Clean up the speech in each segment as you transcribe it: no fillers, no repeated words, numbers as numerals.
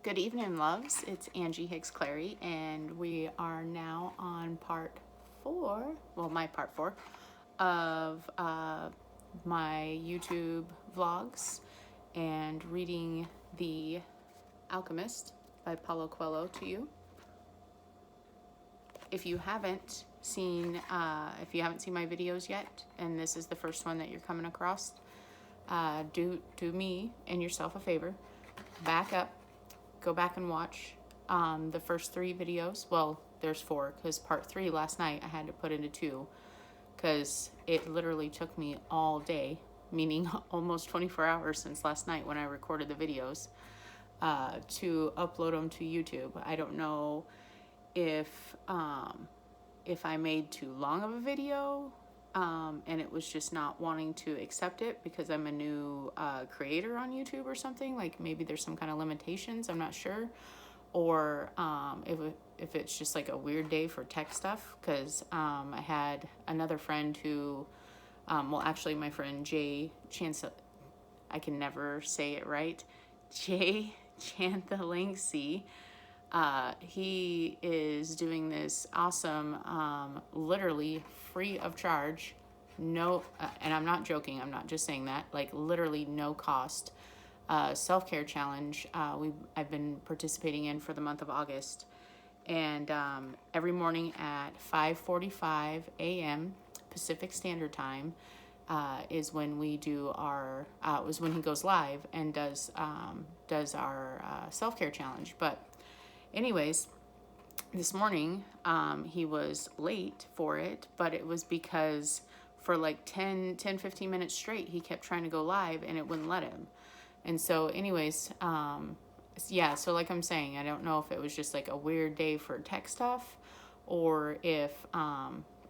Good evening, loves. It's Angie Hicks-Clary, and we are now on part 4, well, my part 4 of my YouTube vlogs and reading The Alchemist by Paulo Coelho to you. If you haven't seen my videos yet, and this is the first one that you're coming across, do me and yourself a favor. Back up, go back and watch the first 3 videos. Well, there's 4 because part 3 last night I had to put into 2 because it literally took me all day, meaning almost 24 hours since last night when I recorded the videos, to upload them to YouTube. I don't know if I made too long of a video and it was just not wanting to accept it because I'm a new creator on YouTube or something. Like maybe there's some kind of limitations, I'm not sure. Or if it's just like a weird day for tech stuff, because I had another friend who, well, actually my friend Jay Chancellor, I can never say it right, Jay Chanthelinksy. He is doing this awesome, literally free of charge, no, and I'm not joking, I'm not just saying that, like literally no cost, self-care challenge I've been participating in for the month of August. And every morning at 5:45 a.m. Pacific Standard Time is when we do our, was when he goes live and does our self-care challenge. But anyways, this morning he was late for it, but it was because for like 15 minutes straight he kept trying to go live and it wouldn't let him. And so anyways, yeah, so like I'm saying, I don't know if it was just like a weird day for tech stuff, or if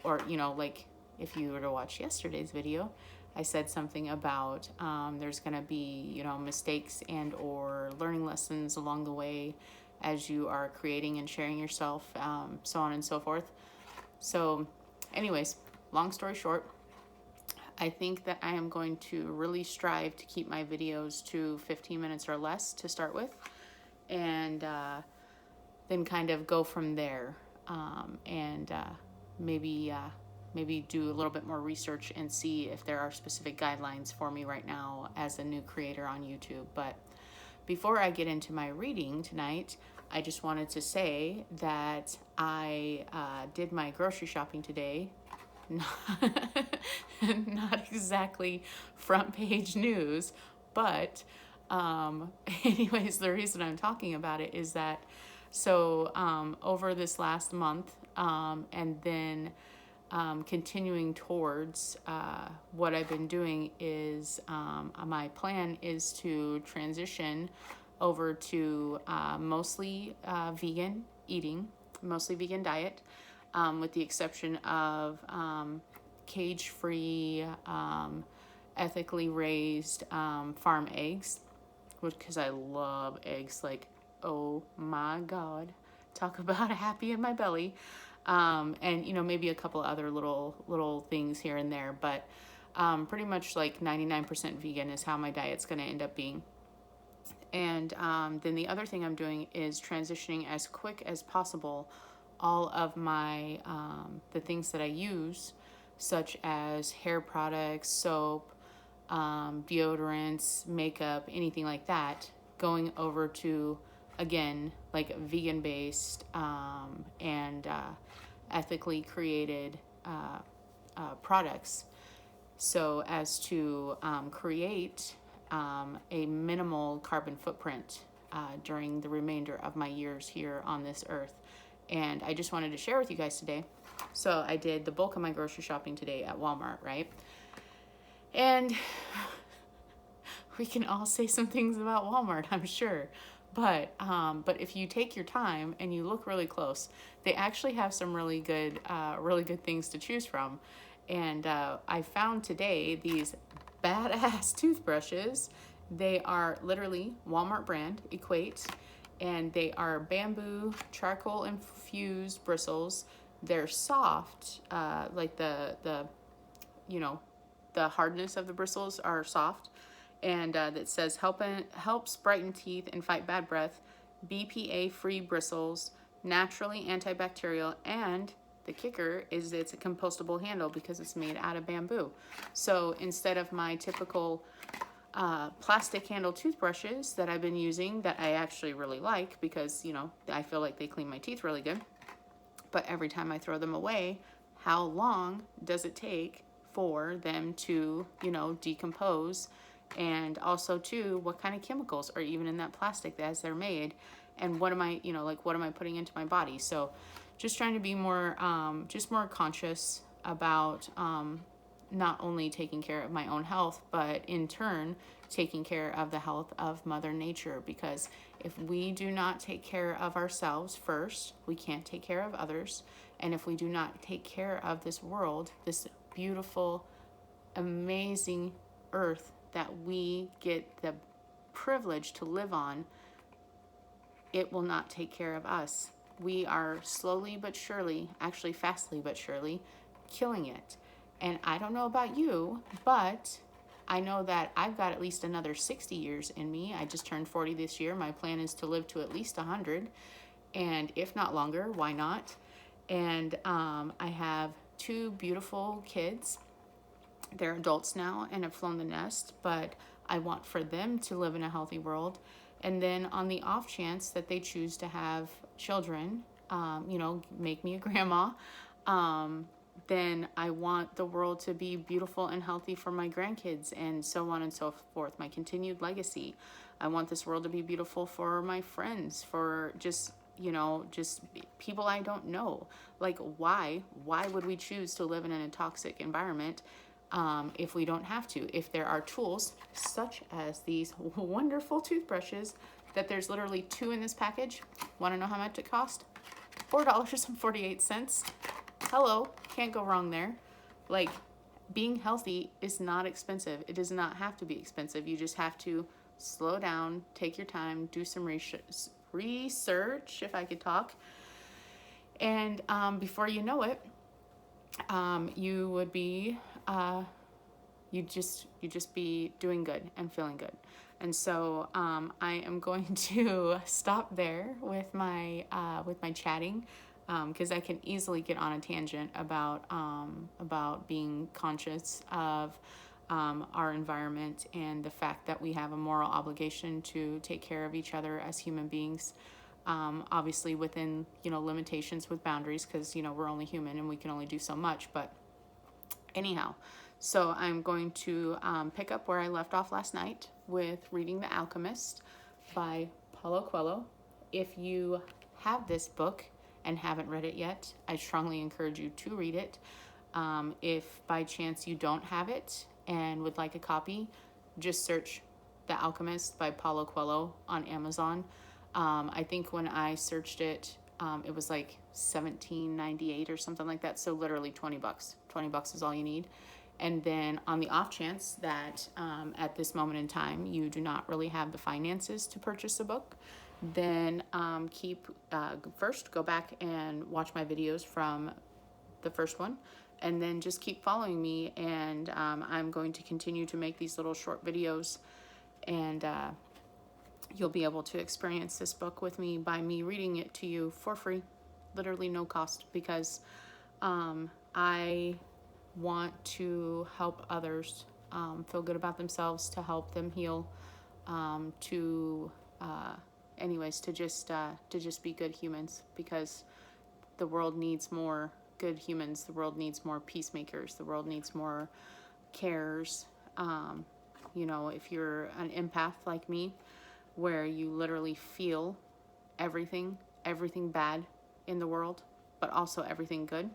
or you know, like if you were to watch yesterday's video, I said something about there's gonna be, you know, mistakes and or learning lessons along the way as you are creating and sharing yourself, so on and so forth. So anyways, long story short, I think that I am going to really strive to keep my videos to 15 minutes or less to start with, and then kind of go from there, and maybe do a little bit more research and see if there are specific guidelines for me right now as a new creator on YouTube. But before I get into my reading tonight, I just wanted to say that I did my grocery shopping today. Not exactly front page news, but anyways, the reason I'm talking about it is that over this last month, and then continuing towards what I've been doing is my plan is to transition over to mostly vegan eating, mostly vegan diet, with the exception of cage-free, ethically raised farm eggs, because I love eggs, like, oh my God, talk about happy in my belly. And you know, maybe a couple other little things here and there, but pretty much like 99% vegan is how my diet's going to end up being. And then the other thing I'm doing is transitioning as quick as possible all of my the things that I use, such as hair products, soap, deodorants, makeup, anything like that, going over to, again, like vegan based and ethically created products, so as to create a minimal carbon footprint during the remainder of my years here on this earth. And I just wanted to share with you guys today. So I did the bulk of my grocery shopping today at Walmart, right? And we can all say some things about Walmart, I'm sure. But if you take your time and you look really close, they actually have some really good things to choose from. And I found today these badass toothbrushes. They are literally Walmart brand, Equate, and they are bamboo charcoal infused bristles. They're soft, like the you know, the hardness of the bristles are soft, and that says helps brighten teeth and fight bad breath. BPA-free bristles, naturally antibacterial, and the kicker is it's a compostable handle because it's made out of bamboo. So instead of my typical plastic handle toothbrushes that I've been using that I actually really like because, you know, I feel like they clean my teeth really good, but every time I throw them away, how long does it take for them to, you know, decompose? And also too, what kind of chemicals are even in that plastic as they're made? And what am I, you know, like what am I putting into my body? So just trying to be more, just more conscious about not only taking care of my own health, but in turn, taking care of the health of Mother Nature. Because if we do not take care of ourselves first, we can't take care of others. And if we do not take care of this world, this beautiful, amazing earth that we get the privilege to live on, it will not take care of us. We are slowly but surely, actually fastly but surely, killing it. And I don't know about you, but I know that I've got at least another 60 years in me. I just turned 40 this year. My plan is to live to at least 100, and if not longer, why not? And I have 2 beautiful kids. They're adults now and have flown the nest, but I want for them to live in a healthy world. And then on the off chance that they choose to have children, you know, make me a grandma, then I want the world to be beautiful and healthy for my grandkids and so on and so forth, my continued legacy. I want this world to be beautiful for my friends, for just, you know, just people I don't know. Like, why would we choose to live in a toxic environment if we don't have to? If there are tools such as these wonderful toothbrushes that there's literally 2 in this package. Want to know how much it cost? $4.48. Hello, can't go wrong there. Like, being healthy is not expensive. It does not have to be expensive. You just have to slow down, take your time, do some research, if I could talk. And before you know it, you would be, you'd just be doing good and feeling good. And so I am going to stop there with my chatting. Because I can easily get on a tangent about being conscious of our environment and the fact that we have a moral obligation to take care of each other as human beings. Obviously within, you know, limitations with boundaries, because, you know, we're only human and we can only do so much. But anyhow, so I'm going to pick up where I left off last night with reading The Alchemist by Paulo Coelho. If you have this book and haven't read it yet, I strongly encourage you to read it. If by chance you don't have it and would like a copy, just search The Alchemist by Paulo Coelho on Amazon. I think when I searched it, it was like $17.98 or something like that. So literally $20. $20 is all you need. And then on the off chance that at this moment in time you do not really have the finances to purchase a book, then first go back and watch my videos from the first one, and then just keep following me, and I'm going to continue to make these little short videos, and you'll be able to experience this book with me by me reading it to you for free, literally no cost, because I want to help others feel good about themselves, to help them heal, anyways, to just be good humans, because the world needs more good humans. The world needs more peacemakers. The world needs more carers. You know, if you're an empath like me, where you literally feel everything bad in the world, but also everything good,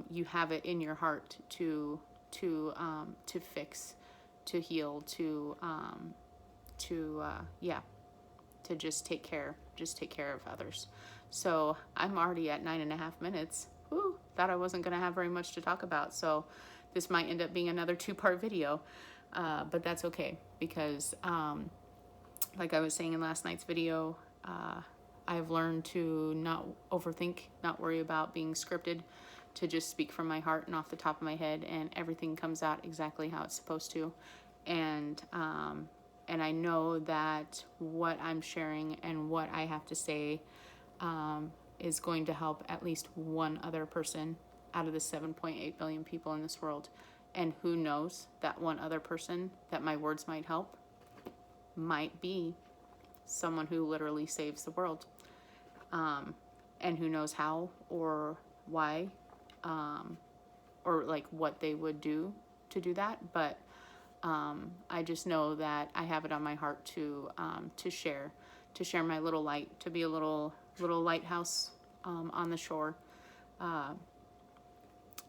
you have it in your heart to fix, to heal, to just take care of others. So I'm already at 9.5 minutes. Woo, thought I wasn't going to have very much to talk about. So this might end up being another 2-part video, but that's okay, because like I was saying in last night's video, I've learned to not overthink, not worry about being scripted, to just speak from my heart and off the top of my head, and everything comes out exactly how it's supposed to. And And I know that what I'm sharing and what I have to say is going to help at least one other person out of the 7.8 billion people in this world. And who knows, that one other person that my words might help might be someone who literally saves the world. And who knows how or why, or like what they would do to do that. But I just know that I have it on my heart to share my little light, to be a little lighthouse on the shore,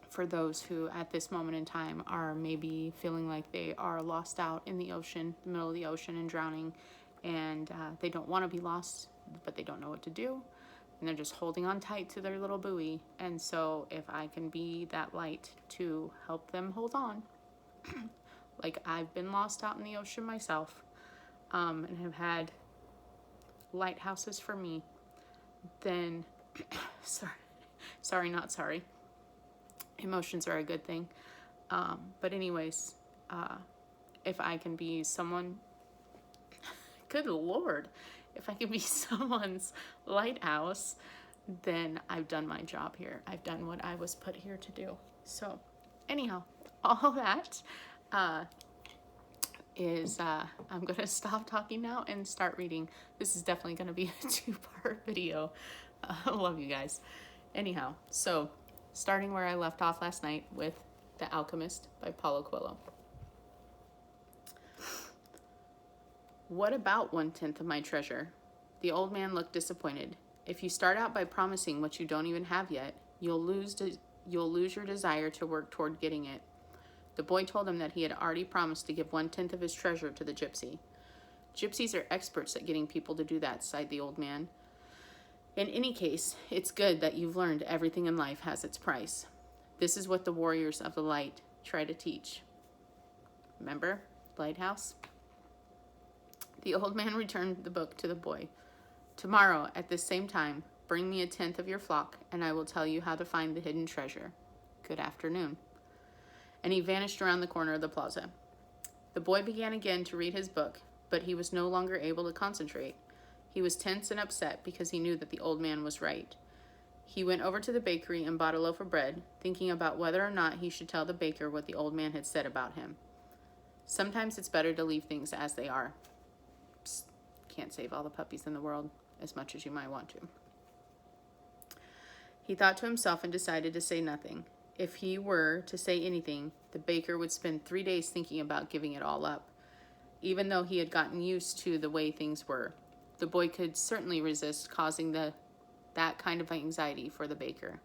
for those who at this moment in time are maybe feeling like they are lost out in the ocean, the middle of the ocean, and drowning, and they don't want to be lost, but they don't know what to do, and they're just holding on tight to their little buoy. And so if I can be that light to help them hold on, like I've been lost out in the ocean myself, and have had lighthouses for me, then sorry, not sorry. Emotions are a good thing. But anyways, if I can be someone, good Lord, if I can be someone's lighthouse, then I've done my job here. I've done what I was put here to do. So anyhow, all that is, I'm going to stop talking now and start reading. This is definitely going to be a 2-part video. I love you guys. Anyhow, so starting where I left off last night with The Alchemist by Paulo Coelho. What about 1/10 of my treasure? The old man looked disappointed. If you start out by promising what you don't even have yet, you'll lose your desire to work toward getting it. The boy told him that he had already promised to give 1/10 of his treasure to the gypsy. Gypsies are experts at getting people to do that, sighed the old man. In any case, it's good that you've learned everything in life has its price. This is what the warriors of the light try to teach. Remember, lighthouse? The old man returned the book to the boy. Tomorrow, at this same time, bring me 1/10 of your flock, and I will tell you how to find the hidden treasure. Good afternoon. And he vanished around the corner of the plaza. The boy began again to read his book, but he was no longer able to concentrate. He was tense and upset because he knew that the old man was right. He went over to the bakery and bought a loaf of bread, thinking about whether or not he should tell the baker what the old man had said about him. Sometimes it's better to leave things as they are. Psst, can't save all the puppies in the world, as much as you might want to. He thought to himself and decided to say nothing. If he were to say anything, the baker would spend 3 days thinking about giving it all up. Even though he had gotten used to the way things were, the boy could certainly resist causing that kind of anxiety for the baker.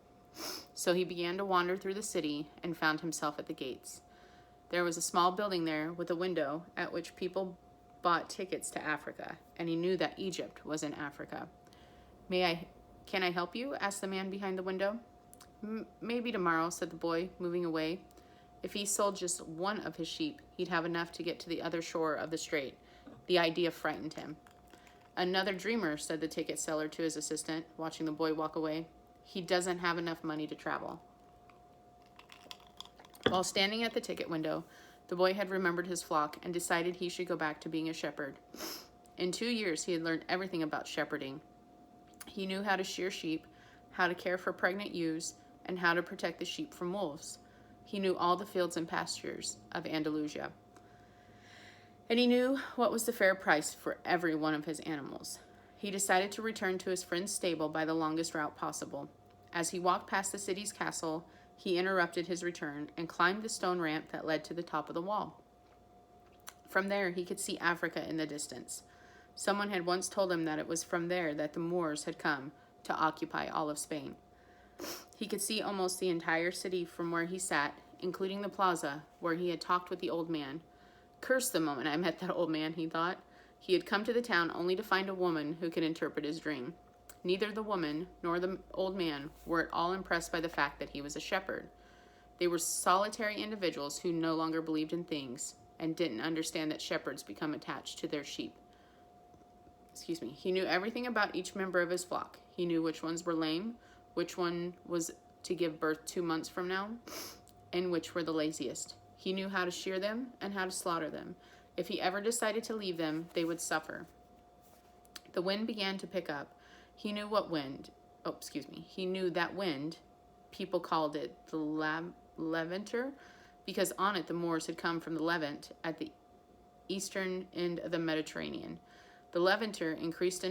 So he began to wander through the city and found himself at the gates. There was a small building there with a window at which people bought tickets to Africa, and he knew that Egypt was in Africa. Can I help you? Asked the man behind the window. Maybe tomorrow, said the boy, moving away. If he sold just one of his sheep, he'd have enough to get to the other shore of the strait. The idea frightened him. Another dreamer, said the ticket seller to his assistant, watching the boy walk away. He doesn't have enough money to travel. While standing at the ticket window, the boy had remembered his flock and decided he should go back to being a shepherd. In 2 years, he had learned everything about shepherding. He knew how to shear sheep, how to care for pregnant ewes, and how to protect the sheep from wolves. He knew all the fields and pastures of Andalusia. And he knew what was the fair price for every one of his animals. He decided to return to his friend's stable by the longest route possible. As he walked past the city's castle, he interrupted his return and climbed the stone ramp that led to the top of the wall. From there, he could see Africa in the distance. Someone had once told him that it was from there that the Moors had come to occupy all of Spain. He could see almost the entire city from where he sat, including the plaza where he had talked with the old man. Curse the moment I met that old man, he thought. He had come to the town only to find a woman who could interpret his dream. Neither the woman nor the old man were at all impressed by the fact that he was a shepherd. They were solitary individuals who no longer believed in things and didn't understand that shepherds become attached to their sheep. He knew everything about each member of his flock. He knew which ones were lame, which one was to give birth 2 months from now, and which were the laziest. He knew how to shear them and how to slaughter them. If he ever decided to leave them, they would suffer. The wind began to pick up. He knew what wind. Oh, excuse me. He knew that wind. People called it the Levanter, because on it the Moors had come from the Levant at the eastern end of the Mediterranean. The Levanter increased in